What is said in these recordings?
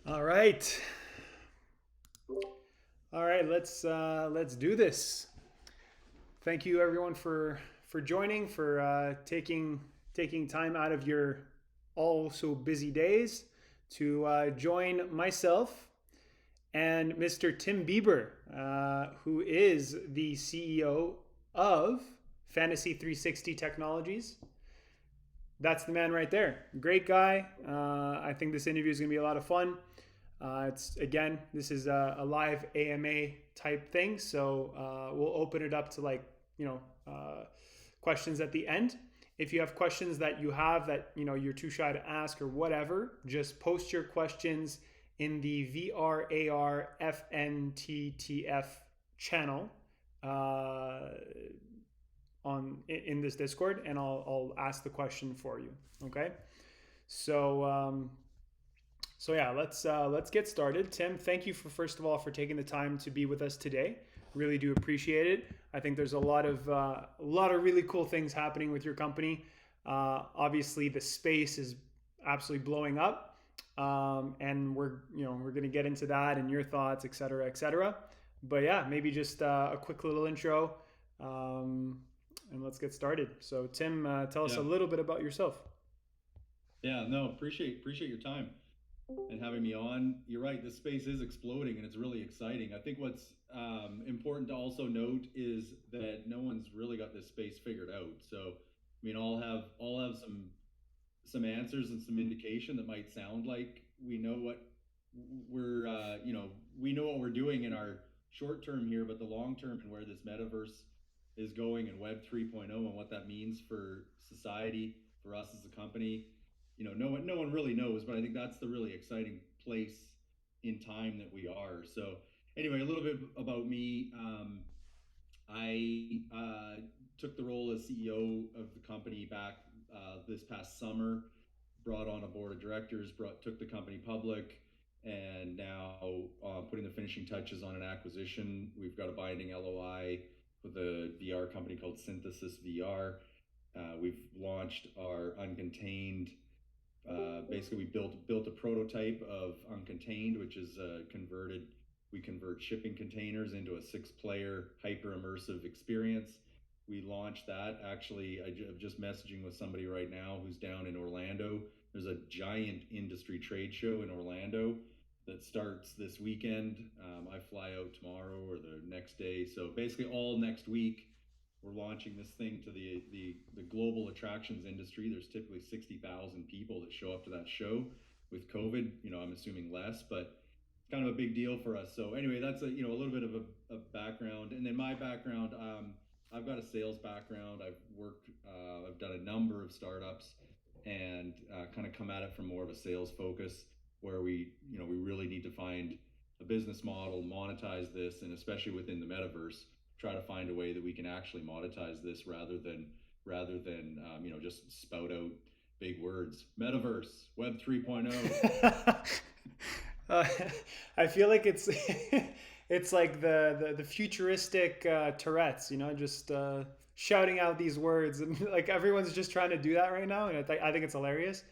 All right. All right, let's do this. Thank you everyone for joining, for taking time out of your all so busy days to join myself and Mr. Tim Bieber, who is the CEO of Fantasy 360 Technologies. That's the man right there. Great guy. I think this interview is going to be a lot of fun. It's again, this is a live AMA type thing, so we'll open it up to questions at the end. If you have questions that you have that you're too shy to ask or whatever, just post your questions in the VRAR FNTTF channel in this Discord, and I'll ask the question for you. Okay, so. So yeah, let's get started. Tim, thank you for first of all for taking the time to be with us today. Really do appreciate it. I think there's a lot of really cool things happening with your company. Obviously, the space is absolutely blowing up, and we're going to get into that and your thoughts, et cetera, et cetera. But yeah, maybe just a quick little intro, and let's get started. So Tim, tell us a Yeah, little bit about yourself. yeah, no, appreciate your time and having me on. You're right, this space is exploding and it's really exciting. I think what's important to also note is that no one's really got this space figured out. So, I mean, all have some answers and some indication that might sound like we know what we know what we're doing in our short term here, but the long term and where this metaverse is going and Web 3.0 and what that means for society, for us as a company, no one really knows. But I think that's the really exciting place in time that we are. So anyway, a little bit about me. I took the role as CEO of the company back this past summer, brought on a board of directors, took the company public, and now putting the finishing touches on an acquisition. We've got a binding LOI with a VR company called Synthesis VR. We've launched our Uncontained. Basically, we built a prototype of Uncontained, which is converted. We convert shipping containers into a six-player hyper immersive experience. We launched that. Actually, I'm just messaging with somebody right now who's down in Orlando. There's a giant industry trade show in Orlando that starts this weekend. I fly out tomorrow or the next day. So basically, all next week, we're launching this thing to the global attractions industry. There's typically 60,000 people that show up to that show. With COVID, I'm assuming less, but it's kind of a big deal for us. So anyway, that's a little bit of a background, and then my background. I've got a sales background. I've done a number of startups, and kind of come at it from more of a sales focus, where we really need to find a business model, monetize this, and especially within the metaverse, try to find a way that we can actually monetize this rather than just spout out big words. Metaverse, Web 3.0. uh, I feel like it's it's like the futuristic Tourette's, just shouting out these words, and like everyone's just trying to do that right now, and I think it's hilarious.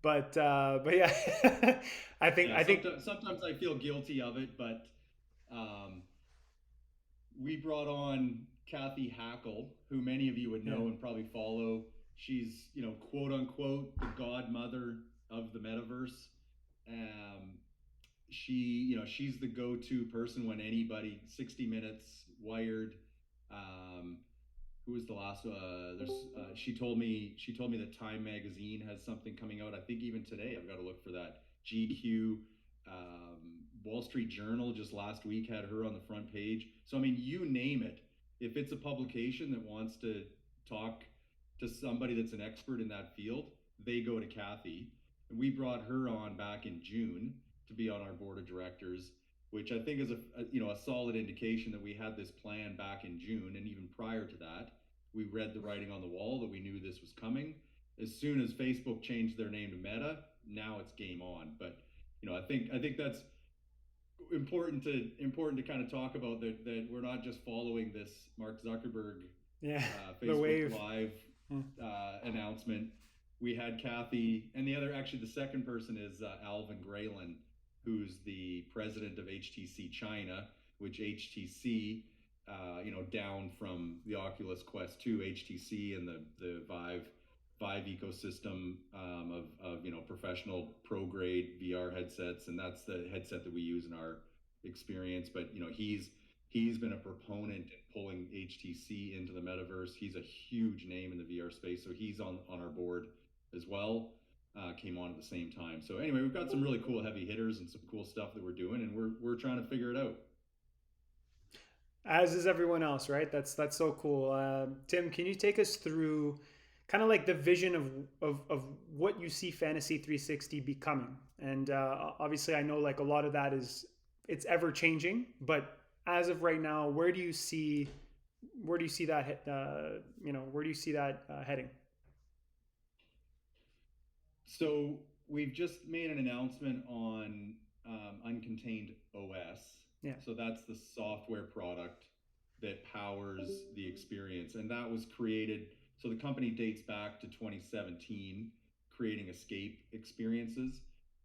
But yeah, Yeah, I think sometimes I feel guilty of it, but um, we brought on Kathy Hackle, who many of you would yeah. know and probably follow. She's, quote unquote, the godmother of the metaverse. Um, she's the go-to person when anybody, 60 Minutes, Wired. Um, who was the last? She told me that Time Magazine has something coming out. I think even today I've got to look for that. GQ, Wall Street Journal just last week had her on the front page. So I mean, you name it. If it's a publication that wants to talk to somebody that's an expert in that field, they go to Kathy. And we brought her on back in June to be on our board of directors, which I think is a solid indication that we had this plan back in June, and even prior to that, we read the writing on the wall that we knew this was coming. As soon as Facebook changed their name to Meta, now it's game on. But I think that's important to kind of talk about, that we're not just following this Mark Zuckerberg Yeah, the Facebook wave. Live Hmm. announcement. We had Kathy, and the second person is Alvin Graylin. who's the president of HTC China, which HTC, down from the Oculus Quest 2, HTC and the Vive ecosystem of professional pro grade VR headsets, and that's the headset that we use in our experience. But he's been a proponent in pulling HTC into the metaverse. He's a huge name in the VR space, so he's on our board as well. Came on at the same time. So anyway, we've got some really cool heavy hitters and some cool stuff that we're doing, and we're trying to figure it out. As is everyone else, right? That's so cool. Tim, can you take us through kind of like the vision of what you see Fantasy 360 becoming? And obviously, I know like a lot of that is it's ever changing, but as of right now, where do you see that where do you see that heading? So we've just made an announcement on Uncontained OS. Yeah. So that's the software product that powers the experience, and that was created. So the company dates back to 2017, creating escape experiences,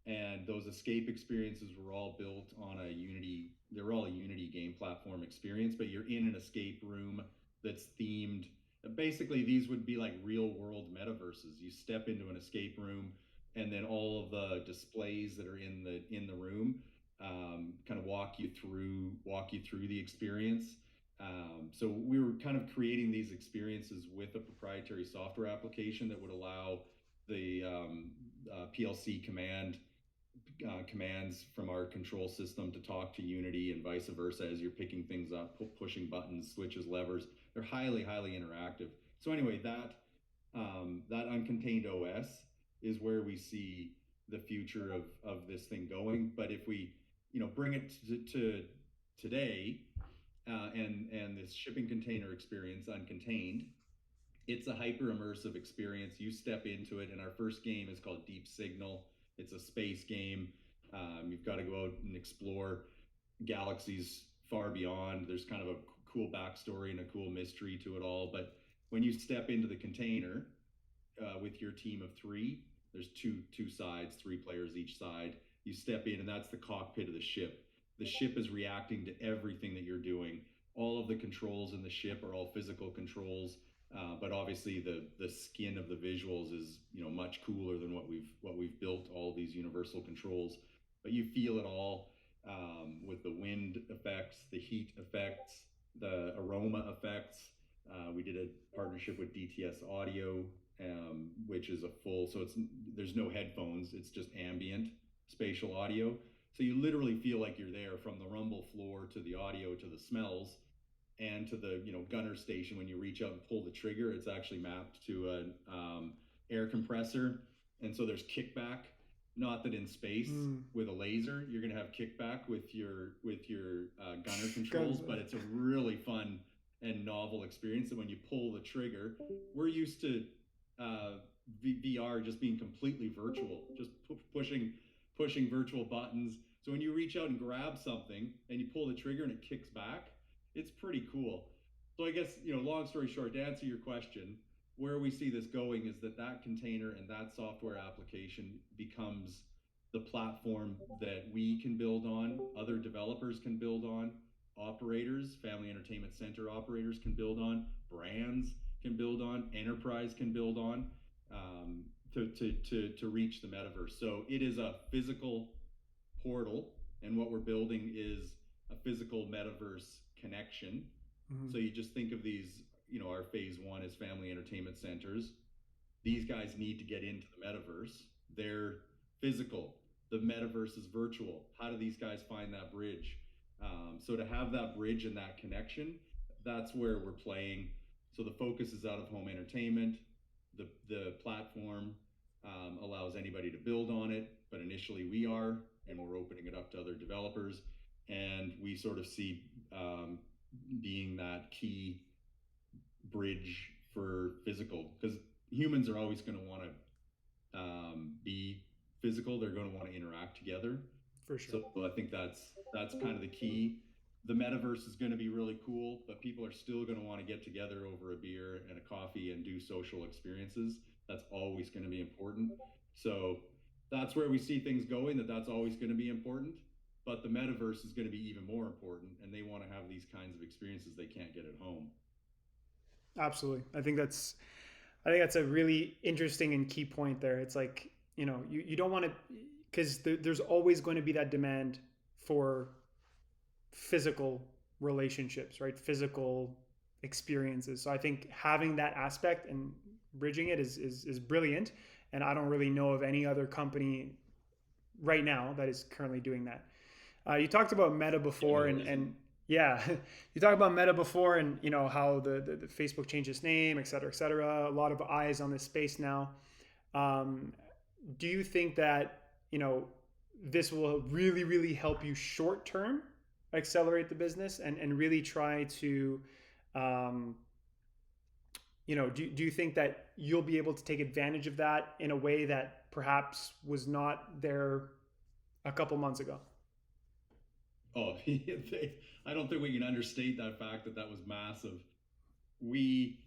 and those escape experiences were all built on a Unity. They were all a Unity game platform experience, but you're in an escape room that's themed. Basically, these would be like real world metaverses. You step into an escape room, and then all of the displays that are in the room kind of walk you through the experience. So we were kind of creating these experiences with a proprietary software application that would allow the PLC commands from our control system to talk to Unity and vice versa as you're picking things up, pushing buttons, switches, levers. They're highly interactive. So anyway, that Uncontained OS is where we see the future of this thing going. But if we bring it to today, and this shipping container experience, Uncontained, it's a hyper immersive experience. You step into it, and our first game is called Deep Signal. It's a space game. You've got to go out and explore galaxies far beyond. There's kind of a cool backstory and a cool mystery to it all. But when you step into the container with your team of three, there's two sides, three players each side. You step in, and that's the cockpit of the ship. The ship is reacting to everything that you're doing. All of the controls in the ship are all physical controls, but obviously the skin of the visuals is much cooler than what we've built. All these universal controls, but you feel it all with the wind effects, the heat effects, the aroma effects. We did a partnership with DTS Audio, which is a full. So there's no headphones. It's just ambient spatial audio. So you literally feel like you're there, from the rumble floor to the audio to the smells and to the gunner station. When you reach out and pull the trigger, it's actually mapped to an air compressor, and so there's kickback. Not that in space with a laser you're going to have kickback with your gunner controls, but it's a really fun and novel experience. And when you pull the trigger, we're used to VR just being completely virtual, just pushing virtual buttons. So when you reach out and grab something and you pull the trigger and it kicks back, it's pretty cool. So I guess, long story short, to answer your question, where we see this going is that container and that software application becomes the platform that we can build on, other developers can build on, operators, family entertainment center operators can build on, brands can build on, enterprise can build on, to reach the metaverse. So it is a physical portal, and what we're building is a physical metaverse connection. So you just think of these, our phase one is family entertainment centers. These guys need to get into the metaverse. They're physical. The metaverse is virtual. How do these guys find that bridge? So to have that bridge and that connection, that's where we're playing. So the focus is out of home entertainment. The platform allows anybody to build on it, but initially we are, and we're opening it up to other developers. And we sort of see being that key bridge for physical, because humans are always going to want to be physical. They're going to want to interact together. For sure. So I think that's kind of the key. The metaverse is going to be really cool, but people are still going to want to get together over a beer and a coffee and do social experiences. That's always going to be important. So that's where we see things going, that's always going to be important. But the metaverse is going to be even more important, and they want to have these kinds of experiences they can't get at home. Absolutely. I think that's a really interesting and key point there. It's like, you don't want to, because there's always going to be that demand for physical relationships, right? Physical experiences. So I think having that aspect and bridging it is brilliant. And I don't really know of any other company right now that is currently doing that. You talked about Meta Yeah, before, no, and yeah, you talked about Meta before, and how the Facebook changed its name, et cetera, et cetera. A lot of eyes on this space now. Um, do you think that this will really, really help you short term accelerate the business and really try to, um, do you think that you'll be able to take advantage of that in a way that perhaps was not there a couple months ago? oh, I don't think we can understate that fact that was massive. We,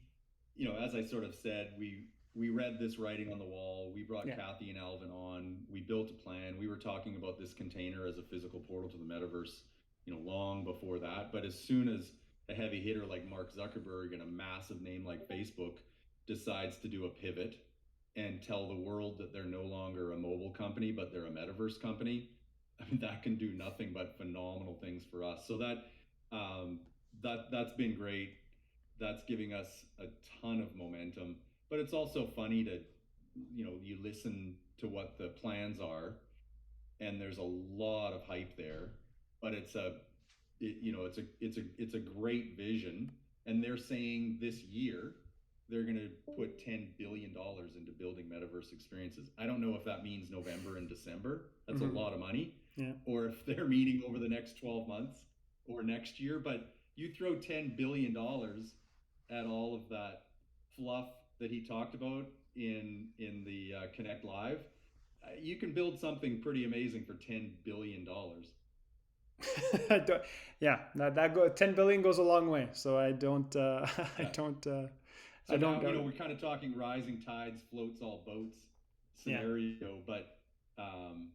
as I sort of said, we read this writing on the wall. We brought Yeah. Kathy and Alvin on. We built a plan. We were talking about this container as a physical portal to the metaverse, long before that. But as soon as a heavy hitter like Mark Zuckerberg and a massive name like Facebook decides to do a pivot and tell the world that they're no longer a mobile company, but they're a metaverse company, I mean, that can do nothing but phenomenal things for us. So um, that's been great. That's giving us a ton of momentum. But it's also funny to, you listen to what the plans are, and there's a lot of hype there. But it's a great vision, and they're saying this year they're going to put $10 billion into building metaverse experiences. I don't know if that means November and December. That's a Mm-hmm. lot of money, Yeah. or if they're meeting over the next 12 months or next year. But you throw $10 billion at all of that fluff that he talked about in the Connect Live, you can build something pretty amazing for $10 billion. Yeah, that 10 billion goes a long way. So I don't, I Yeah. don't, I So don't now, doubt it. we're kind of talking rising tides floats all boats Yeah, scenario, um,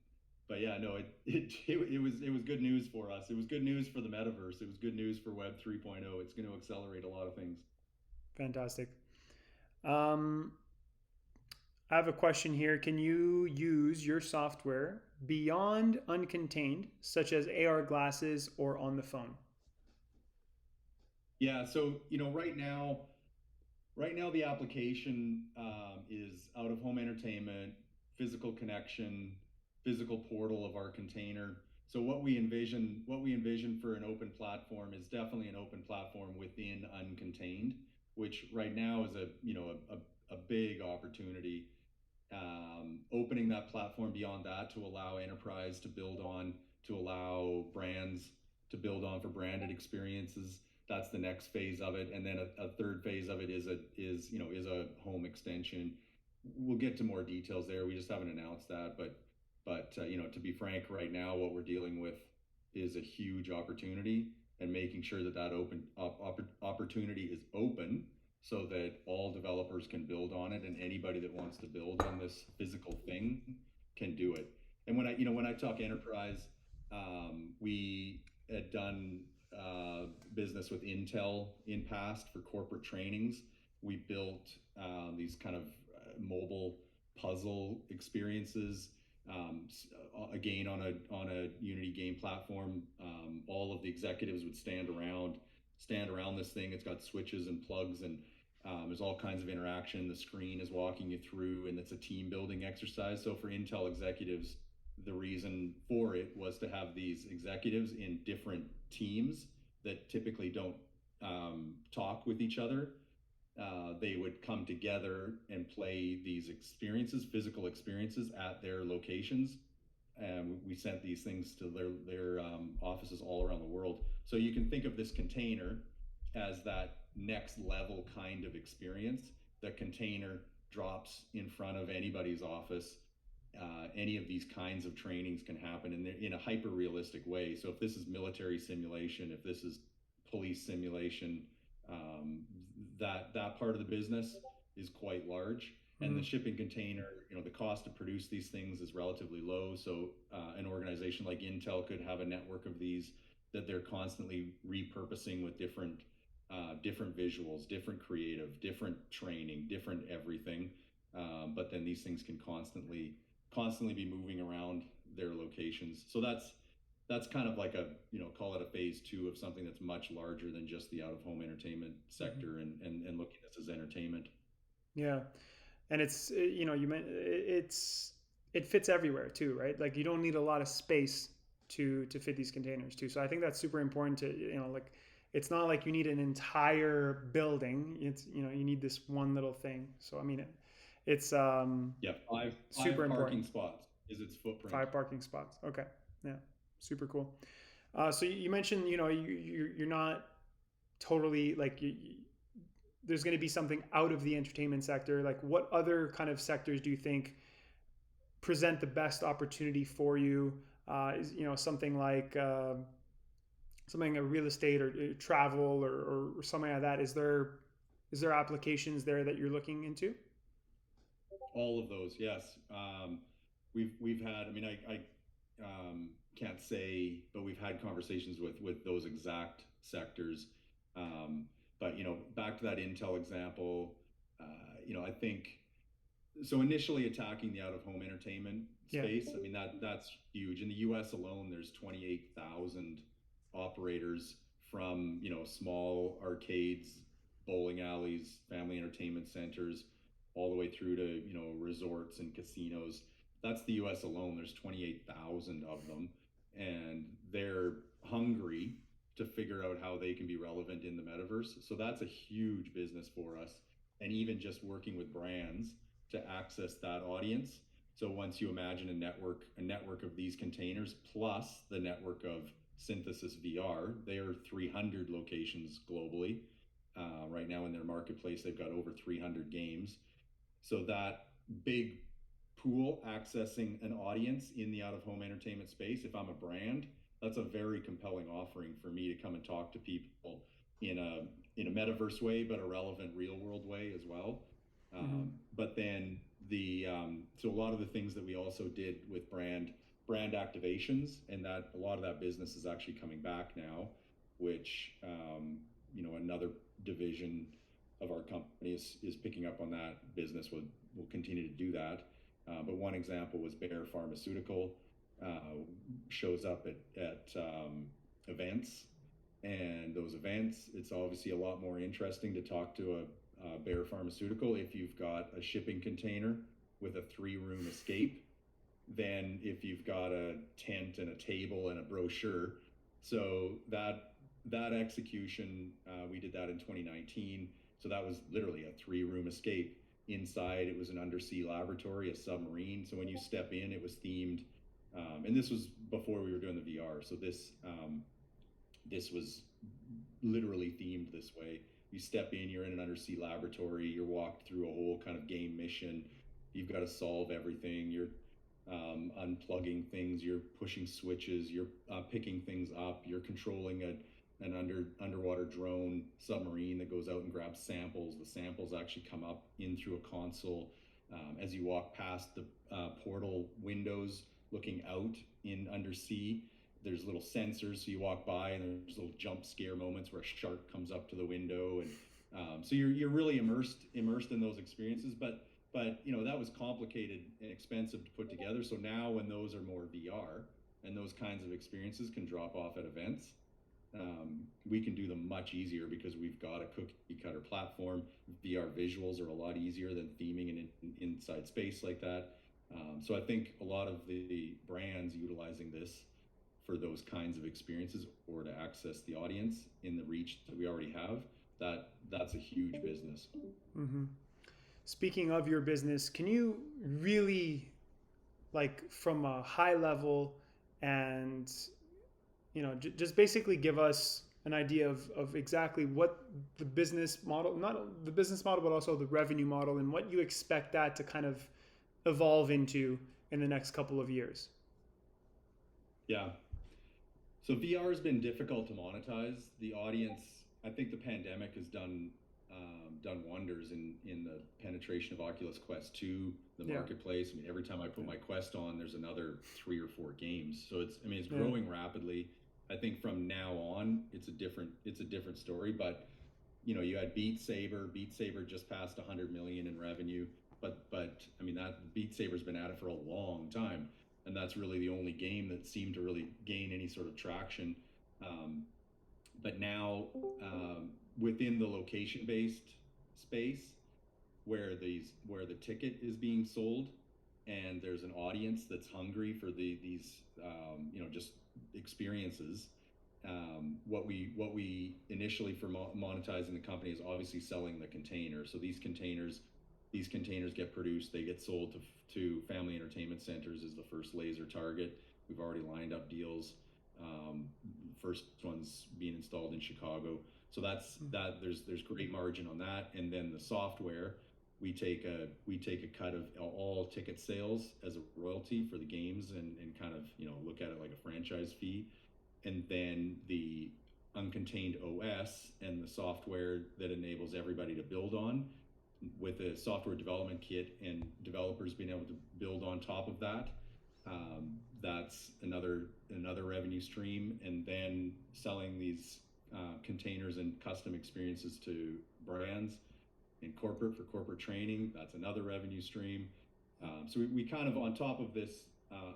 but yeah, no, it was good news for us. It was good news for the metaverse. It was good news for Web 3.0. It's going to accelerate a lot of things. fantastic. Um, I have a question here. Can you use your software beyond uncontained, such as AR glasses or on the phone? Yeah. So right now the application is out of home entertainment, physical connection, physical portal of our container. So what we envision for an open platform is definitely an open platform within Uncontained, which right now is a big opportunity. Opening that platform beyond that to allow enterprise to build on, to allow brands to build on for branded experiences. That's the next phase of it, and then a third phase of it is a home extension. We'll get to more details there. We just haven't announced that, but to be frank, right now what we're dealing with is a huge opportunity, and making sure that opportunity is open so that all developers can build on it, and anybody that wants to build on this physical thing can do it. And when I talk enterprise, we had done business with Intel in past for corporate trainings. We built these kind of mobile puzzle experiences, again on a Unity game platform. All of the executives would stand around this thing. It's got switches and plugs, and there's all kinds of interaction. The screen is walking you through, and it's a team building exercise. So for Intel executives, the reason for it was to have these executives in different teams that typically don't talk with each other. They would come together and play these experiences, physical experiences, at their locations. And we sent these things to their offices all around the world. So you can think of this container as that next level kind of experience. The container drops in front of anybody's office. Any of these kinds of trainings can happen in a hyper realistic way. So if this is military simulation, if this is police simulation, that part of the business is quite large. And the shipping container, the cost to produce these things is relatively low. So an organization like Intel could have a network of these that they're constantly repurposing with different visuals, different creative, different training, different everything. But then these things can constantly be moving around their locations. So that's kind of like call it a phase 2 of something that's much larger than just the out-of-home entertainment sector, and looking at this as entertainment. Yeah. And it's, it fits everywhere too, right? Like you don't need a lot of space to fit these containers too. So I think that's super important to, like, it's not like you need an entire building. It's, you need this one little thing. So, I mean, it's Yeah, five super parking important. spots is its footprint. 5 parking spots. Okay. Yeah. Super cool. So you mentioned, you're not totally like there's going to be something out of the entertainment sector. Like what other kind of sectors do you think present the best opportunity for you? Is, something like something like real estate or travel or something like that. Is there applications there that you're looking into? All of those, yes. We've had. I mean, I can't say, but we've had conversations with those exact sectors. But back to that Intel example, I think so. Initially attacking the out-of-home entertainment Yeah. space, I mean that's huge. In the U.S. alone, there's 28,000 operators from small arcades, bowling alleys, family entertainment centers, all the way through to resorts and casinos. That's the U.S. alone. There's 28,000 of them, and they're hungry to figure out how they can be relevant in the metaverse. So that's a huge business for us, and even just working with brands to access that audience. So once you imagine a network of these containers plus the network of Synthesis VR, they are 300 locations globally. Right now in their marketplace, they've got over 300 games. So that big pool accessing an audience in the out-of-home entertainment space, if I'm a brand, that's a very compelling offering for me to come and talk to people in a metaverse way, but a relevant real world way as well. But then so a lot of the things that we also did with brand activations, and that a lot of that business is actually coming back now, which another division of our company is picking up on that business. Will continue to do that. But one example was Bayer Pharmaceutical shows up at events, and those events, it's obviously a lot more interesting to talk to a Bayer Pharmaceutical if you've got a shipping container with a 3-room escape than if you've got a tent and a table and a brochure. So that execution, we did that in 2019. So that was literally a 3-room escape. Inside, it was an undersea laboratory, a submarine. So when you step in, it was themed, and this was before we were doing the VR. So this was literally themed this way. You step in, you're in an undersea laboratory, you're walked through a whole kind of game mission. You've got to solve everything. You're unplugging things, you're pushing switches, you're picking things up, you're controlling an underwater drone submarine that goes out and grabs samples. The samples actually come up in through a console. As you walk past the portal windows looking out in undersea, there's little sensors. So you walk by and there's little jump scare moments where a shark comes up to the window. And so you're really immersed in those experiences. But that was complicated and expensive to put together. So now when those are more VR and those kinds of experiences can drop off at events, we can do them much easier because we've got a cookie cutter platform. VR visuals are a lot easier than theming an inside space like that. So I think a lot of the brands utilizing this for those kinds of experiences or to access the audience in the reach that we already have, that's a huge business. Mm-hmm. Speaking of your business, can you really, like, from a high level and just basically give us an idea of exactly what the business model, not the business model, but also the revenue model, and what you expect that to kind of evolve into in the next couple of years? Yeah. So VR has been difficult to monetize. The audience, I think the pandemic has done done wonders in the penetration of Oculus Quest 2, the marketplace. I mean, every time I put my Quest on, there's another 3 or 4 games. So it's growing rapidly. I think from now on, it's a different story. But you had Beat Saber. Beat Saber just passed 100 million in revenue. But I mean, that Beat Saber's been at it for a long time, and that's really the only game that seemed to really gain any sort of traction. But now, within the location-based space, where the ticket is being sold, and there's an audience that's hungry for these just experiences. What we initially for monetizing the company is obviously selling the container. So these containers get produced, they get sold to family entertainment centers as the first laser target. We've already lined up deals. First one's being installed in Chicago. So that's that. There's great margin on that, and then the software, we take a cut of all ticket sales as a royalty for the games, and kind of look at it like a franchise fee, and then the Uncontained OS and the software that enables everybody to build on, with a software development kit and developers being able to build on top of that. That's another revenue stream, and then selling these containers and custom experiences to brands and for corporate training. That's another revenue stream. So we kind of, on top of this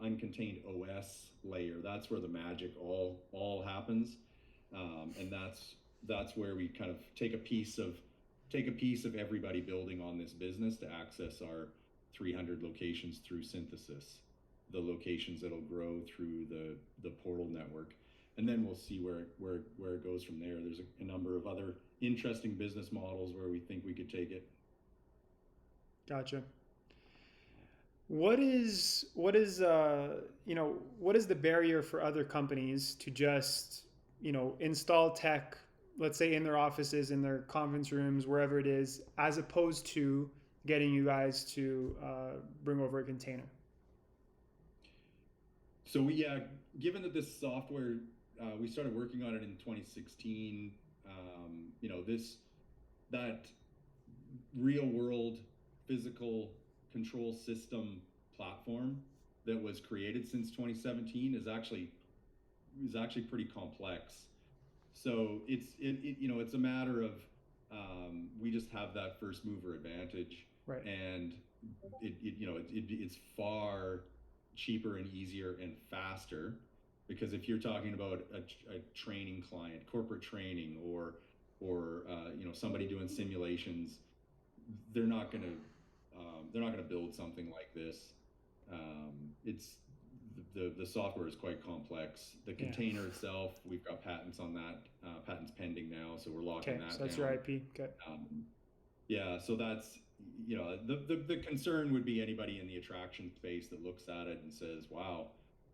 Uncontained OS layer, that's where the magic all happens, and that's where we kind of take a piece of everybody building on this business to access our 300 locations through Synthesis, the locations that'll grow through the portal network, and then we'll see where it goes from there. There's a number of other interesting business models where we think we could take it. Gotcha. What is the barrier for other companies to just install tech, let's say in their offices, in their conference rooms, wherever it is, as opposed to getting you guys to bring over a container? So given that this software, we started working on it in 2016, that real world physical control system platform that was created since 2017 is actually pretty complex. So it's a matter of we just have that first mover advantage, right? And it's far cheaper and easier and faster, because if you're talking about a training client, corporate training, or somebody doing simulations, they're not going to build something like this. It's the software is quite complex. The container itself, we've got patents on that, patents pending now, so we're locking that down. So that's your IP. Okay. So that's the concern would be anybody in the attraction space that looks at it and says, wow,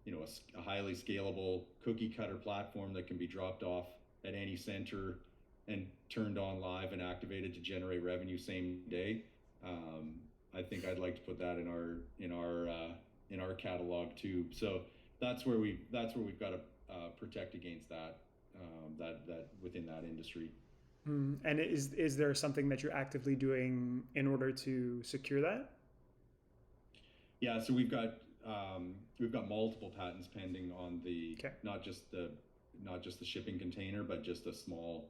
a highly scalable cookie cutter platform that can be dropped off at any center and turned on live and activated to generate revenue same day. I think I'd like to put that in our catalog too. So that's where we've got to protect against that within that industry. And is there something that you're actively doing in order to secure that? Yeah, so we've got multiple patents pending on the not just the shipping container, but just a small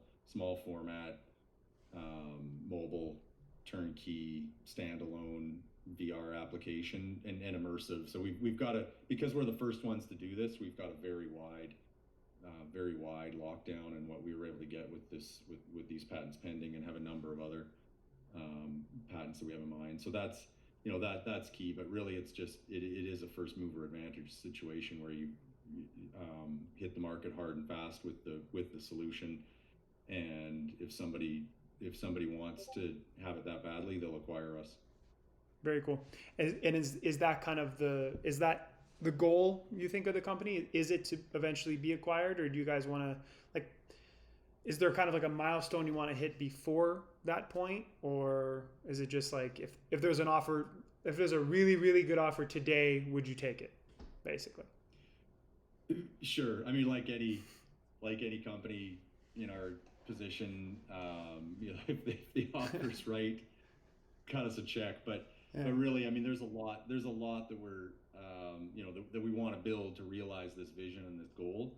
format, mobile, turnkey, standalone VR application and immersive. So we've got because we're the first ones to do this, we've got a very wide lockdown in what we were able to get with these patents pending, and have a number of other patents that we have in mind. So that's that's key. But really, it's just it is a first mover advantage situation where you hit the market hard and fast with the solution, and if somebody wants to have it that badly, they'll acquire us. Very cool. And is that kind of the goal, you think, of the company? Is it to eventually be acquired, or do you guys want to, is there kind of like a milestone you want to hit before that point, or is it just like if there's an offer, if there's a really, really good offer today, would you take it, basically? Sure. I mean, like any company in our position. If the offer's right, cut us a check. Yeah. But really, I mean, there's a lot that we're that we want to build to realize this vision and this goal.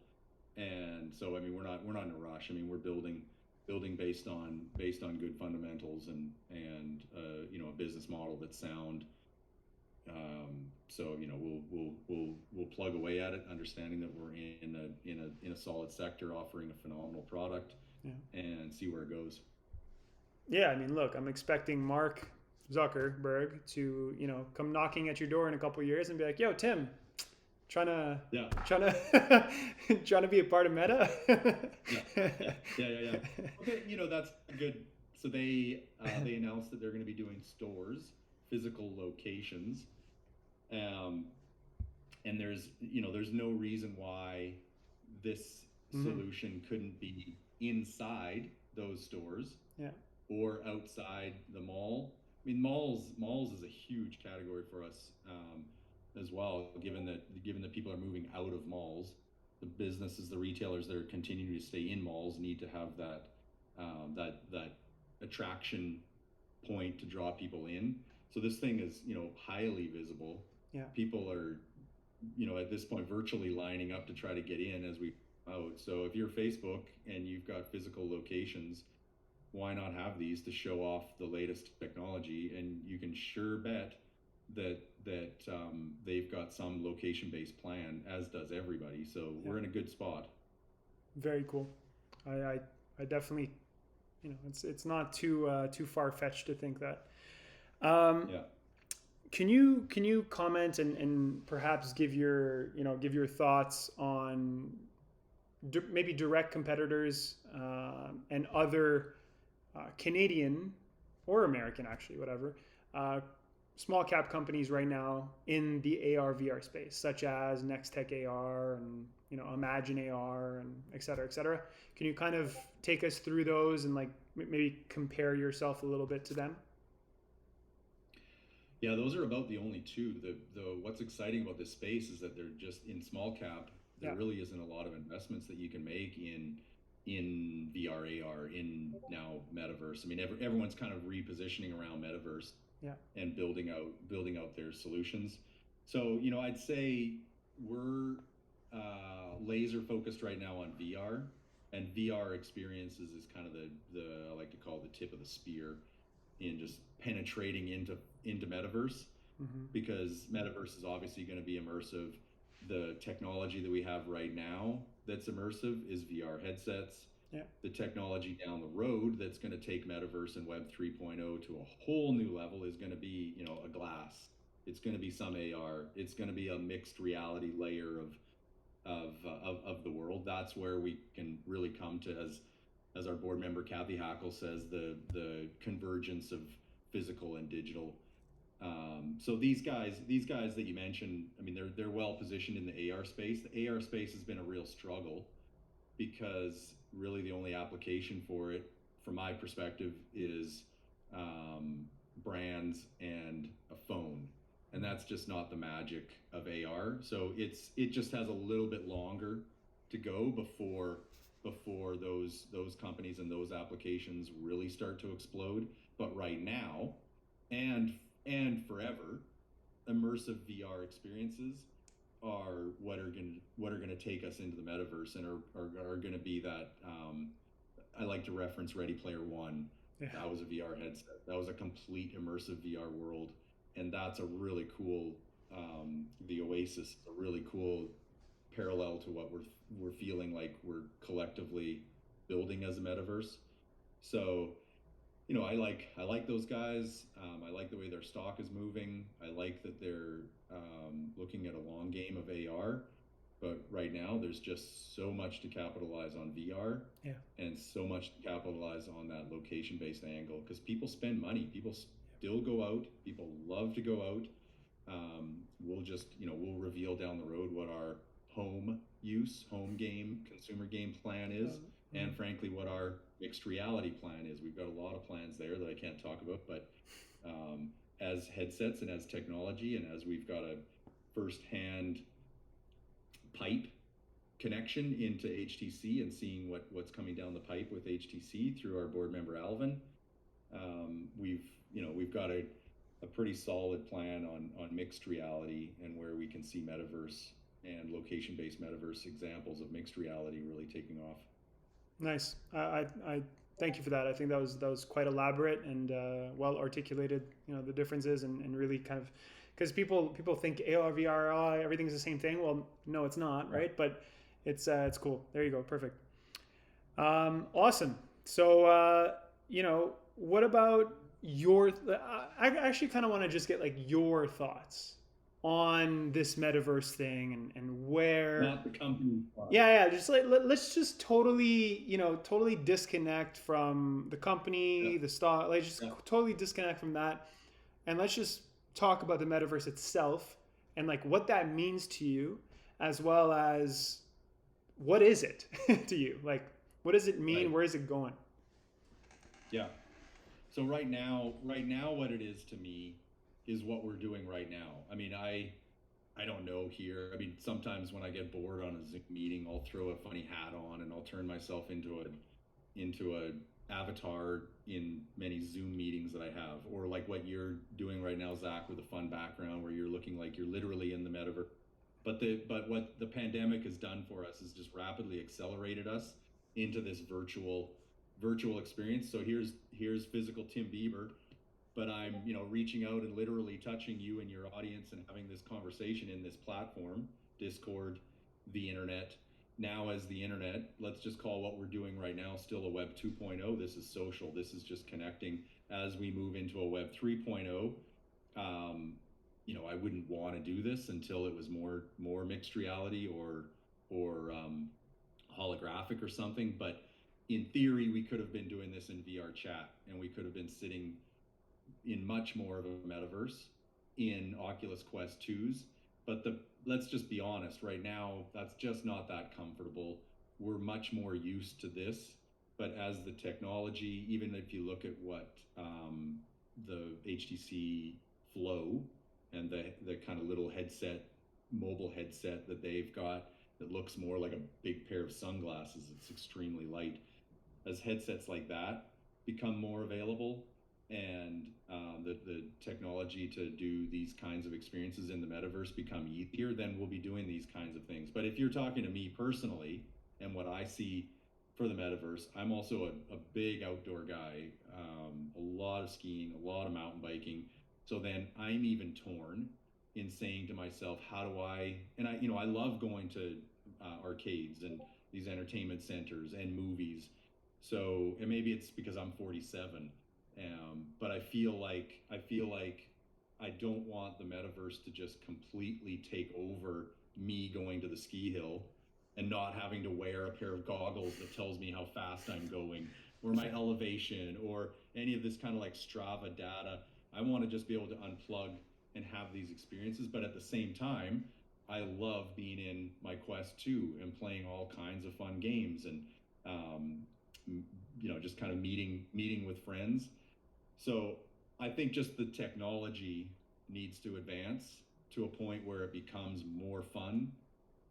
And so, I mean, we're not in a rush. I mean, we're building based on good fundamentals and a business model that's sound. So we'll plug away at it, understanding that we're in a solid sector, offering a phenomenal product, and see where it goes. Yeah, I mean, look, I'm expecting Mark Zuckerberg to come knocking at your door in a couple of years and be like, "Yo, Tim, trying to trying to be a part of Meta." Yeah. Okay, that's good. So they announced that they're going to be doing stores, physical locations, and there's no reason why this solution couldn't be inside those stores, or outside the mall. I mean, malls is a huge category for us, as well, given that people are moving out of malls. The businesses, the retailers that are continuing to stay in malls need to have that attraction point to draw people in. So this thing is, highly visible. Yeah. People are, at this point, virtually lining up to try to get in as we out. So if you're Facebook and you've got physical locations, why not have these to show off the latest technology? And you can sure bet that they've got some location-based plan, as does everybody. So we're in a good spot. Very cool. I definitely, it's not too far-fetched to think that. Can you comment and perhaps give your thoughts on maybe direct competitors and other Canadian or American, actually, whatever, small cap companies right now in the AR VR space, such as Nextech AR and Imagine AR and et cetera, et cetera. Can you kind of take us through those and maybe compare yourself a little bit to them? Yeah, those are about the only two. What's exciting about this space is that they're just in small cap. There really isn't a lot of investments that you can make in VRAR, in now Metaverse. I mean, everyone's kind of repositioning around Metaverse, and building out their solutions. So I'd say we're laser focused right now on VR, and VR experiences is kind of the I like to call the tip of the spear in just penetrating into Metaverse, because Metaverse is obviously going to be immersive. The technology that we have right now that's immersive is VR headsets. The technology down the road that's going to take Metaverse and Web 3.0 to a whole new level is going to be, a glass. It's going to be some AR. It's going to be a mixed reality layer of the world. That's where we can really come to, as our board member Kathy Hackle says, the convergence of physical and digital. So these guys that you mentioned, I mean, they're well positioned in the AR space. The AR space has been a real struggle, because really the only application for it, from my perspective, is brands and a phone, and that's just not the magic of AR. So it just has a little bit longer to go before those companies and those applications really start to explode. But right now, and forever, immersive VR experiences are what are going to take us into the Metaverse, and are going to be that. I like to reference Ready Player One. That was a VR headset. That was a complete immersive VR world, and that's a really cool. The Oasis is a really cool parallel to what we're feeling like we're collectively building as a Metaverse. So, I like those guys. I like the way their stock is moving. I like that they're looking at a long game of AR. But right now, there's just so much to capitalize on VR, and so much to capitalize on that location-based angle, because people spend money. People still go out. People love to go out. We'll reveal down the road what our home game, consumer game plan is, and frankly, what our mixed reality plan is. We've got a lot of plans there that I can't talk about, but as headsets and as technology, and as we've got a first-hand pipe connection into HTC and seeing what's coming down the pipe with HTC through our board member Alvin. We've got a pretty solid plan on mixed reality and where we can see metaverse and location-based metaverse examples of mixed reality really taking off. Nice. I thank you for that. I think that was quite elaborate and well articulated. The differences and really kind of, because people think AR, VR, everything's the same thing. Well, no, it's not, right? But it's cool. There you go. Perfect. Awesome. So what about I actually kind of want to just get like your thoughts on this metaverse thing and where. Not the company. Yeah. Just like let's just totally disconnect from the company, the stock. Like just totally disconnect from that, and let's just talk about the metaverse itself and like what that means to you, as well as what is it to you? Like what does it mean? Right. Where is it going? Yeah. So right now, what it is to me is what we're doing right now. I mean, I don't know here. I mean, sometimes when I get bored on a Zoom meeting, I'll throw a funny hat on and I'll turn myself into a avatar in many Zoom meetings that I have, or like what you're doing right now, Zach, with a fun background where you're looking like you're literally in the metaverse. But what the pandemic has done for us is just rapidly accelerated us into this virtual experience. So here's physical Tim Bieber, but I'm reaching out and literally touching you and your audience and having this conversation in this platform, Discord, the internet. Now as the internet, let's just call what we're doing right now still a Web 2.0. This is social. This is just connecting. As we move into a Web 3.0, I wouldn't want to do this until it was more mixed reality or holographic or something. But in theory, we could have been doing this in VR chat, and we could have been sitting in much more of a metaverse in Oculus Quest 2s. But let's just be honest, right now, that's just not that comfortable. We're much more used to this. But as the technology, even if you look at what the HTC Flow and the kind of little mobile headset that they've got that looks more like a big pair of sunglasses, it's extremely light. As headsets like that become more available and the technology to do these kinds of experiences in the metaverse become easier, then we'll be doing these kinds of things. But if you're talking to me personally and what I see for the metaverse, I'm also a big outdoor guy, a lot of skiing, a lot of mountain biking. So then I'm even torn in saying to myself, how do I love going to arcades and these entertainment centers and movies. So, and maybe it's because I'm 47, but I feel like I don't want the metaverse to just completely take over me going to the ski hill and not having to wear a pair of goggles that tells me how fast I'm going or my elevation or any of this kind of like Strava data. I want to just be able to unplug and have these experiences, but at the same time, I love being in my Quest 2 and playing all kinds of fun games and just kind of meeting with friends. So I think just the technology needs to advance to a point where it becomes more fun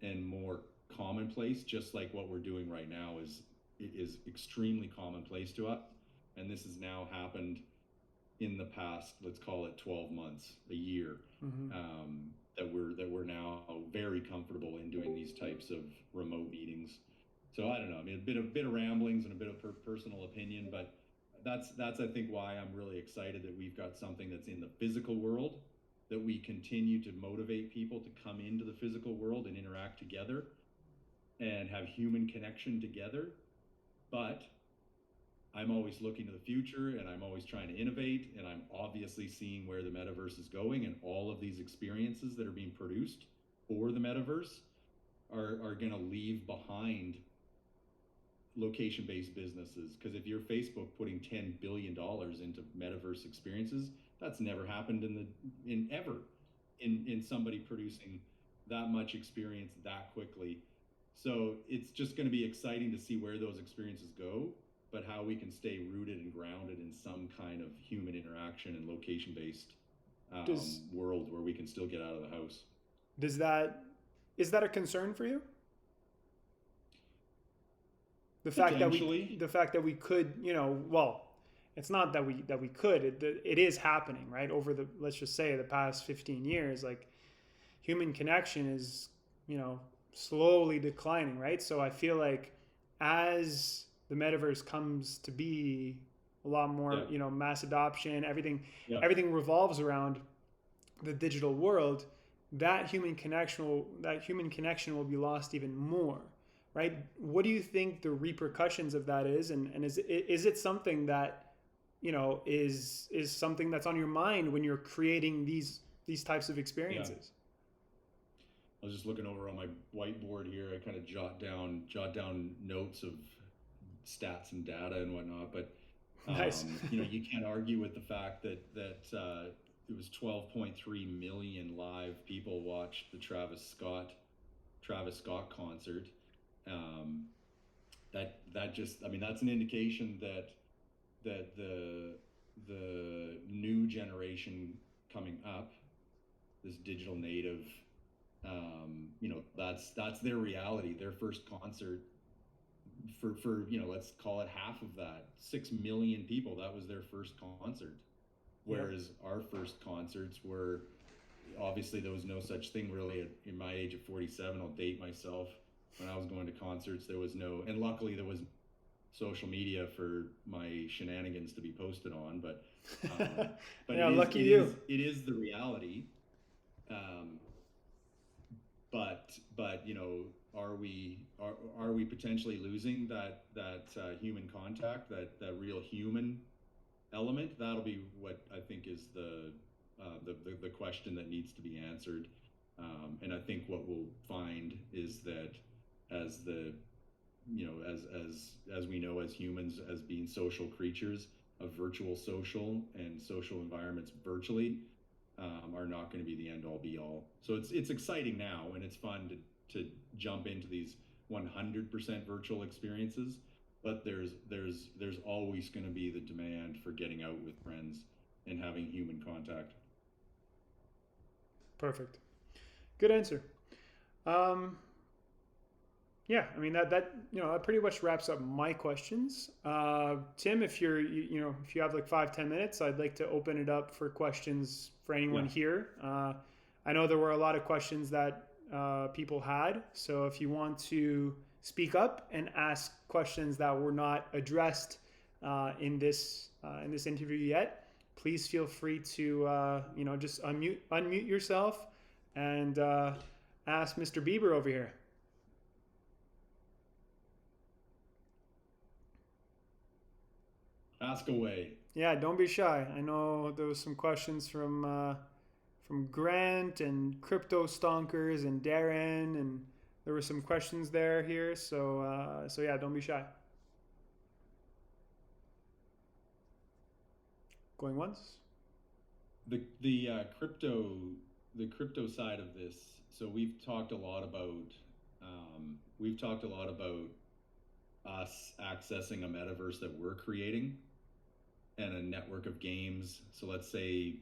and more commonplace, just like what we're doing right now is extremely commonplace to us. And this has now happened in the past, let's call it 12 months, a year, that we're now very comfortable in doing these types of remote meetings. So I don't know. I mean, a bit of ramblings and a bit of personal opinion, but that's I think why I'm really excited that we've got something that's in the physical world, that we continue to motivate people to come into the physical world and interact together and have human connection together. But I'm always looking to the future and I'm always trying to innovate, and I'm obviously seeing where the metaverse is going, and all of these experiences that are being produced for the metaverse are going to leave behind location-based businesses. Because if you're Facebook putting $10 billion into metaverse experiences, that's never happened in somebody producing that much experience that quickly. So it's just going to be exciting to see where those experiences go, but how we can stay rooted and grounded in some kind of human interaction and location-based world where we can still get out of the house. Is that a concern for you? Potentially. the fact that we could, well, it's not that we could, it is happening, right? Over the, let's just say, the past 15 years, like, human connection is, slowly declining, right? So I feel like as the metaverse comes to be a lot more, Yeah. mass adoption, Yeah. everything revolves around the digital world, that human connection will be lost even more, right? What do you think the repercussions of that is, and is it something that is something that's on your mind when you're creating these types of Yeah. experiences? I was just looking over on my whiteboard here. I kind of jot down notes of stats and data and whatnot. But Nice. you can't argue with the fact that it was 12.3 million live people watched the Travis Scott concert. Um, that just, I mean, that's an indication that the new generation coming up, this digital native, that's their reality. Their first concert, for let's call it half of that, 6 million people, that was their first concert. Yep. Whereas our first concerts were, obviously there was no such thing really in my age of 47. I'll date myself. When I was going to concerts, there was no, and luckily there was social media for my shenanigans to be posted on. But Yeah, it is lucky you. it is the reality. Um, but are we potentially losing that human contact, that real human element? That'll be what I think is the question that needs to be answered. And I think what we'll find is that as the as we know, as humans, as being social creatures of virtual social and social environments virtually, are not going to be the end all be all. So it's exciting now, and it's fun to jump into these 100% virtual experiences. But there's always going to be the demand for getting out with friends and having human contact. Perfect. Good answer. Um, yeah, I mean that pretty much wraps up my questions. Tim, if if you have like 5-10 minutes, I'd like to open it up for questions for anyone Yeah. here. I know there were a lot of questions that people had, so if you want to speak up and ask questions that were not addressed in this interview yet, please feel free to just unmute yourself and ask Mr. Bieber over here. Ask away. Yeah, don't be shy. I know there was some questions from Grant and Crypto Stonkers and Darren, and there were some questions there here. So yeah, don't be shy. Going once. The crypto side of this. So we've talked a lot about us accessing a metaverse that we're creating, and a network of games. So let's say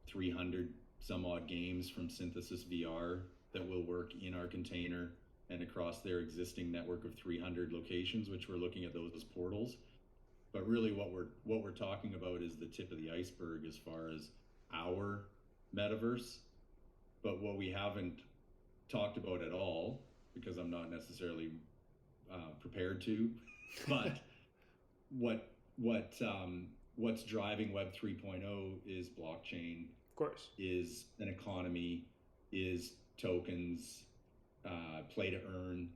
300 some odd games from Synthesis VR that will work in our container and across their existing network of 300 locations, which we're looking at those as portals. But really what we're talking about is the tip of the iceberg as far as our metaverse. But what we haven't talked about at all, because I'm not necessarily prepared to, but what's driving Web 3.0 is blockchain, Of course. is an economy, is tokens, play to earn,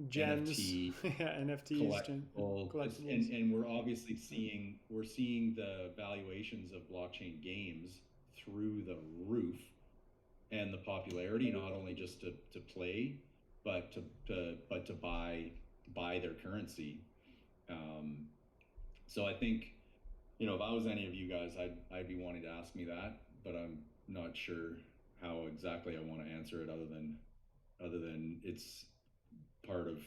Gems. NFT, Yeah, NFTs. Collectibles. and we're obviously seeing the valuations of blockchain games through the roof, and the popularity, not only just to play, but to buy their currency. So I think, if I was any of you guys, I'd be wanting to ask me that, but I'm not sure how exactly I want to answer it, other than it's part of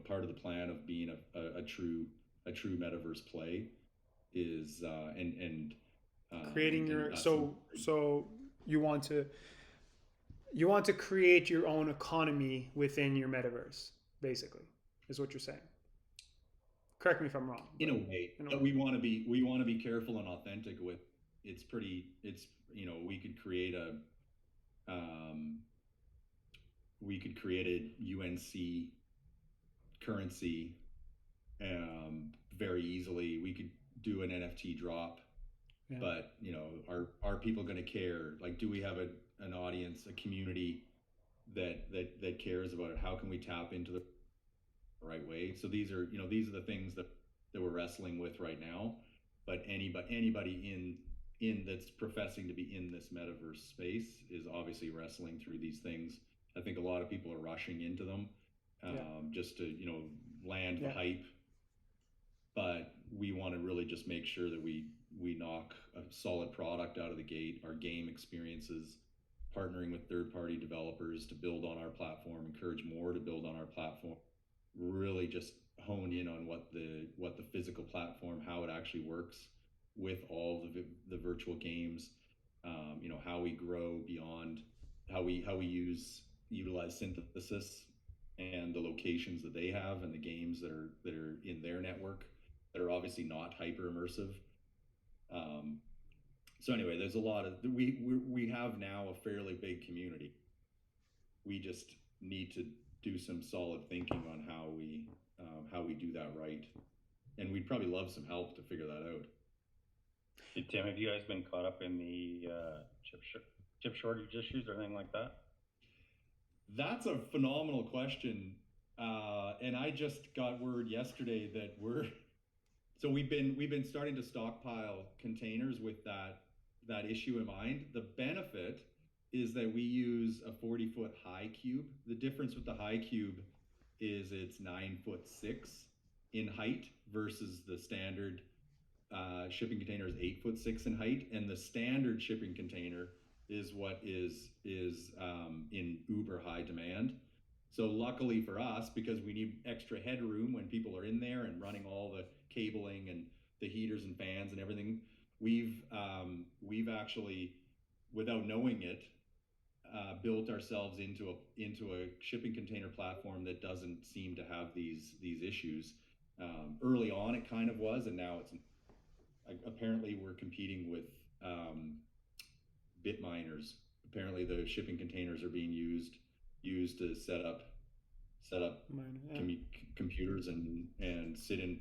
part of the plan of being a true metaverse play is Creating and your that's so you want to create your own economy within your metaverse, basically, is what you're saying. Correct me if I'm wrong. In a way, but we want to be careful and authentic with. It's we could create a UNC currency very easily. We could do an NFT drop, but are people going to care? Like, do we have an audience, a community that cares about it? How can we tap into the right way? So these are the things that we're wrestling with right now. But anybody in that's professing to be in this metaverse space is obviously wrestling through these things. I think a lot of people are rushing into them just to land the hype. But we want to really just make sure that we knock a solid product out of the gate. Our game experiences, partnering with third-party developers to build on our platform, encourage more to build on our platform, really just hone in on what the physical platform, how it actually works with all the virtual games, how we grow beyond, how we utilize synthesis and the locations that they have and the games that are in their network that are obviously not hyper immersive. So anyway, there's a lot of we have now a fairly big community. We just need to do some solid thinking on how we do that right, and we'd probably love some help to figure that out. Hey, Tim, have you guys been caught up in the chip shortage issues or anything like that? That's a phenomenal question, and I just got word yesterday that we've been starting to stockpile containers with that issue in mind. The benefit is that we use a 40-foot high cube. The difference with the high cube is it's 9'6" in height versus the standard shipping container is 8'6" in height, and the standard shipping container is what is in uber high demand. So luckily for us, because we need extra headroom when people are in there and running all the cabling and the heaters and fans and everything, we've actually, without knowing it, built ourselves into a shipping container platform that doesn't seem to have these issues. Early on, it kind of was, and now it's apparently we're competing with bit miners. Apparently, the shipping containers are being used to set up computers and sit in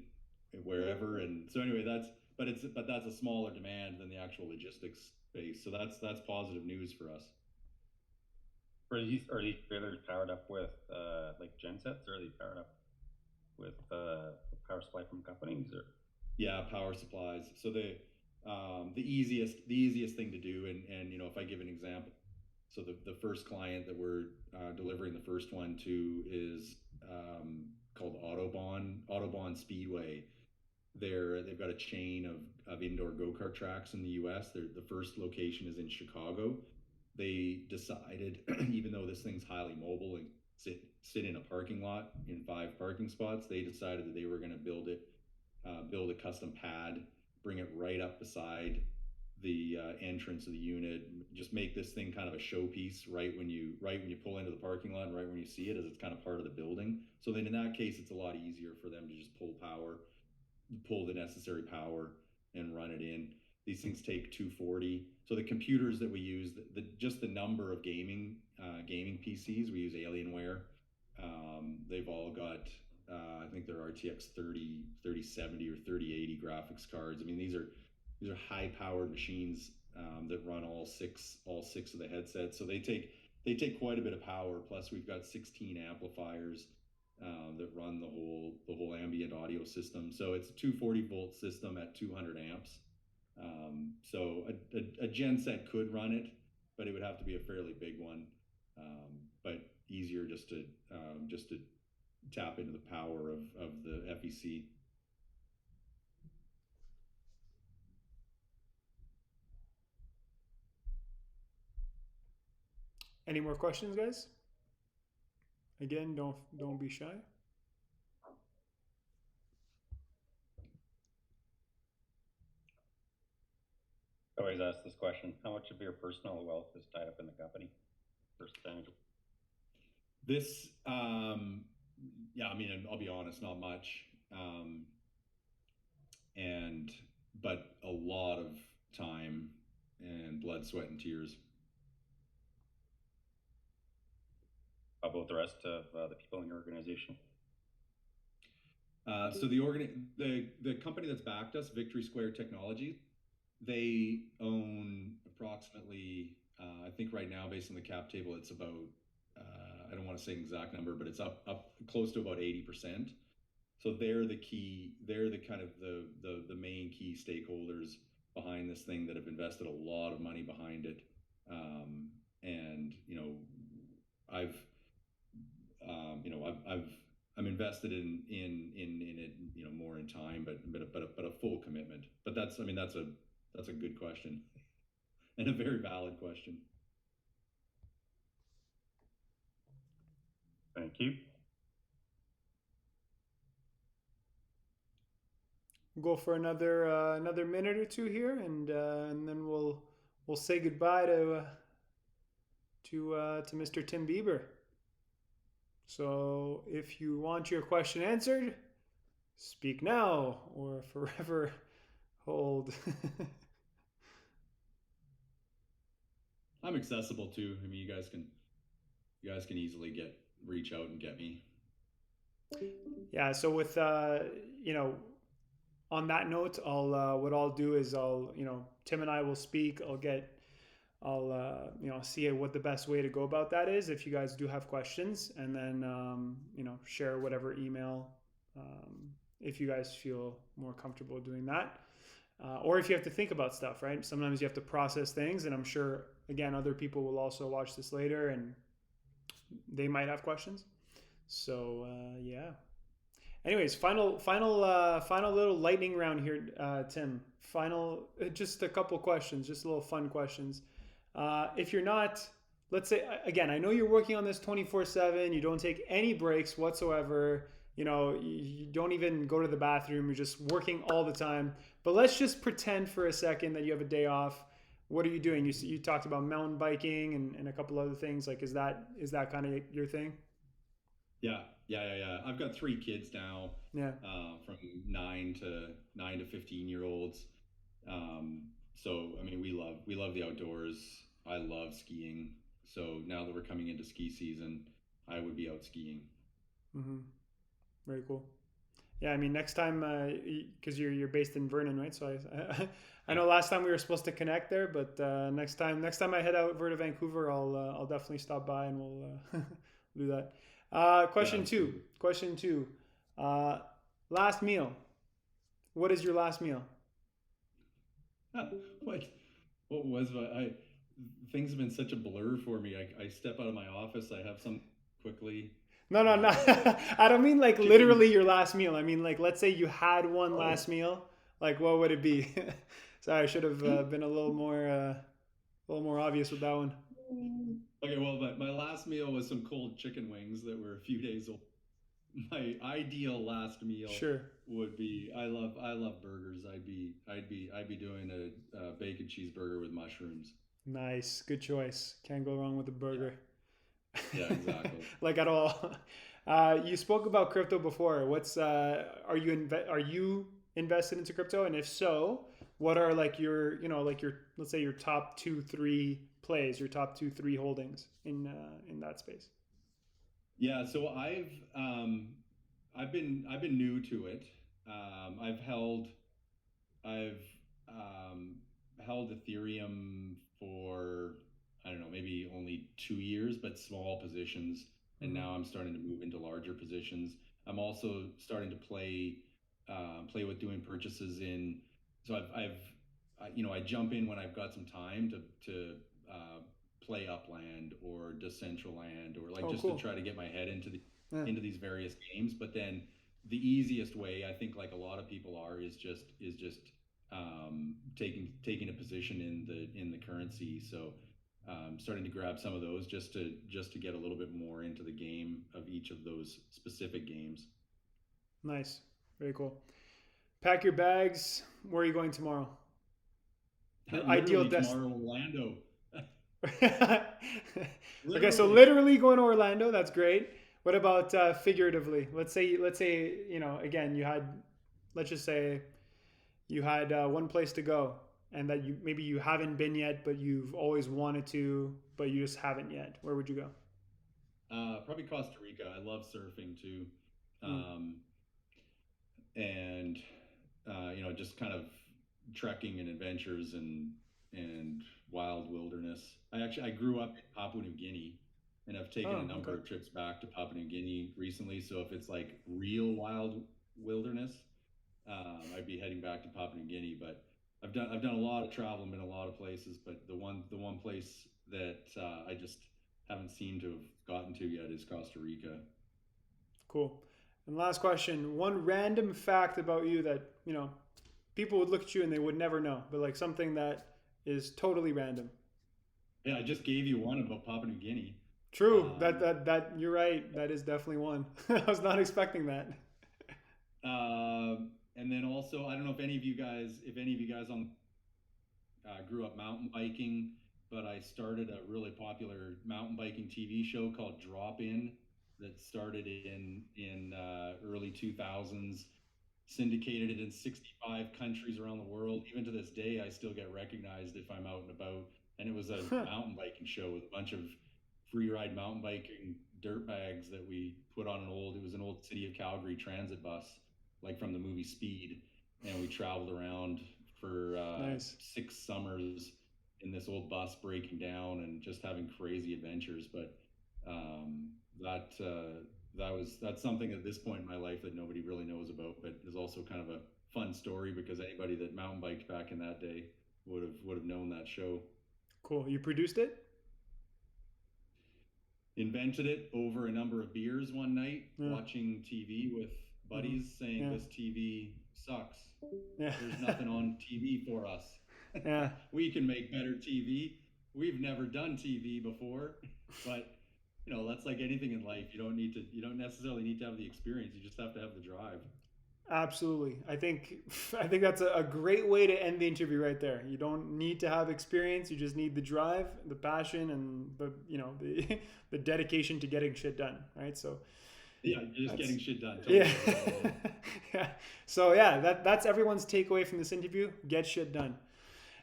wherever. And so anyway, that's a smaller demand than the actual logistics space. So that's positive news for us. Are these trailers powered up with like gensets, or are they powered up with power supply from companies? Or yeah, power supplies. So the easiest thing to do, and if I give an example, so the first client that we're delivering the first one to is called Autobahn Speedway. They've got a chain of indoor go-kart tracks in the U.S. The first location is in Chicago. They decided, even though this thing's highly mobile and sit in a parking lot in 5 parking spots, they decided that they were going to build a custom pad, bring it right up beside the entrance of the unit, just make this thing kind of a showpiece right when you pull into the parking lot and right when you see it, as it's kind of part of the building. So then in that case, it's a lot easier for them to just pull the necessary power and run it in. These things take 240. So the computers that we use, just the number of gaming PCs, we use Alienware. They've all got, I think they're RTX 3070 or 3080 graphics cards. I mean, these are high-powered machines that run all six of the headsets. So they take quite a bit of power. Plus, we've got 16 amplifiers that run the whole ambient audio system. So it's a 240-volt system at 200 amps. So a genset could run it, but it would have to be a fairly big one. But easier just to tap into the power of the FEC. Any more questions, guys? Again, don't be shy. I always ask this question: how much of your personal wealth is tied up in the company? Percentage. This, yeah, I mean, I'll be honest, not much. but a lot of time and blood, sweat, and tears. How about the rest of the people in your organization? So the company that's backed us, Victory Square Technologies, they own approximately, I think right now, based on the cap table, it's about, I don't want to say an exact number, but it's up close to about 80%. So they're kind of the main key stakeholders behind this thing that have invested a lot of money behind it. And I'm invested in it, more in time, but a full commitment. But that's a good question and a very valid question. Thank you. We'll go for another minute or two here, and then we'll say goodbye to Mr. Tim Bieber. So if you want your question answered, speak now or forever hold. I'm accessible too. I mean, you guys can easily reach out and get me. Yeah. So with on that note, what I'll do is Tim and I will speak. I'll see what the best way to go about that is if you guys do have questions, and then share whatever email if you guys feel more comfortable doing that, or if you have to think about stuff, right? Sometimes you have to process things, and I'm sure again other people will also watch this later and they might have questions. So yeah. Anyways, final little lightning round here, Tim. Just a couple questions, just little fun questions. If you're not, let's say, again, I know you're working on this 24/7. You don't take any breaks whatsoever. You don't even go to the bathroom. You're just working all the time. But let's just pretend for a second that you have a day off. What are you doing? You talked about mountain biking and a couple other things. Like, is that kind of your thing? Yeah. I've got 3 kids now. Yeah. From 9 to 15-year-olds. So I mean, we love the outdoors. I love skiing. So now that we're coming into ski season, I would be out skiing. Mm-hmm. Very cool. Yeah, I mean, next time, because you're based in Vernon, right? So I know last time we were supposed to connect there, but next time I head out over to Vancouver, I'll definitely stop by and we'll do that. Question two. Last meal. What is your last meal? What was things have been such a blur for me. I step out of my office, I have some quickly. No. I don't mean like literally your last meal. I mean, like, let's say you had one last meal. Like, what would it be? Sorry, I should have been a little more obvious with that one. Okay, well, my last meal was some cold chicken wings that were a few days old. My ideal last meal would be, I love burgers. I'd be doing a bacon cheeseburger with mushrooms. Nice, good choice. Can't go wrong with a burger. Yeah, exactly. Like at all. You spoke about crypto before. Are you invested into crypto? And if so, what are like your let's say your top 2-3 plays, your top 2-3 holdings in that space? Yeah, so I've been new to it. I've held Ethereum for, I don't know, maybe only 2 years, but small positions. And now I'm starting to move into larger positions. I'm also starting to play with doing purchases in. So I jump in when I've got some time to play Upland or Decentraland or cool. To try to get my head into these various games. But then the easiest way, I think, like a lot of people are, is just taking a position in the currency. So starting to grab some of those just to get a little bit more into the game of each of those specific games. Nice, very cool. Pack your bags. Where are you going tomorrow? Your ideal destination. Orlando. Okay, so literally going to Orlando. That's great. What about figuratively? Let's say again, you had, let's just say you had one place to go, and that you haven't been yet, but you've always wanted to, but you just haven't yet, where would you go? Probably Costa Rica. I love surfing too. And just kind of trekking and adventures and wild wilderness. I grew up in Papua New Guinea, and I've taken a number of trips back to Papua New Guinea recently. So if it's like real wild wilderness, I'd be heading back to Papua New Guinea. But I've done a lot of travel, been a lot of places, but the one place that I just haven't seemed to have gotten to yet is Costa Rica. Cool. And last question, one random fact about you that, people would look at you and they would never know, but like something that is totally random. Yeah, I just gave you one about Papua New Guinea. True. That you're right. That is definitely one. I was not expecting that. And then also, I don't know if any of you guys grew up mountain biking, but I started a really popular mountain biking TV show called Drop In that started in early 2000s, syndicated it in 65 countries around the world. Even to this day, I still get recognized if I'm out and about. And it was a mountain biking show with a bunch of free ride mountain biking dirt bags that we put on it was an old City of Calgary transit bus, like from the movie Speed. And we traveled around for Nice. 6 summers in this old bus, breaking down and just having crazy adventures. But that's something at this point in my life that nobody really knows about, but is also kind of a fun story because anybody that mountain biked back in that day would have known that show. Cool. You produced it? Invented it over a number of beers one night, watching TV with buddies, saying this TV sucks. Yeah. There's nothing on TV for us. Yeah. We can make better TV. We've never done TV before, but that's like anything in life. You don't necessarily need to have the experience. You just have to have the drive. Absolutely. I think that's a great way to end the interview right there. You don't need to have experience. You just need the drive, the passion, and the dedication to getting shit done. Right. So yeah, you're just getting shit done. Totally. Yeah. Yeah. So yeah, that's everyone's takeaway from this interview. Get shit done.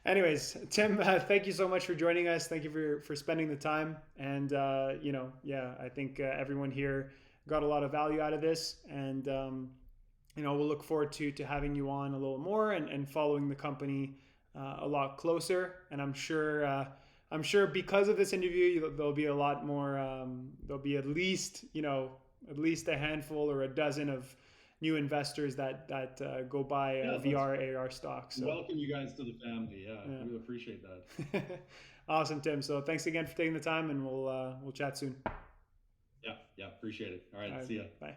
Anyways, Tim, thank you so much for joining us. Thank you for spending the time. And, I think everyone here got a lot of value out of this. And, we'll look forward to having you on a little more and following the company a lot closer. And I'm sure because of this interview, there'll be a lot more, there'll be at least a handful or a dozen of new investors that go buy VR AR stocks. So. Welcome you guys to the family. Yeah. We appreciate that. Awesome, Tim. So thanks again for taking the time, and we'll chat soon. Yeah, appreciate it. All right. See ya. Bye.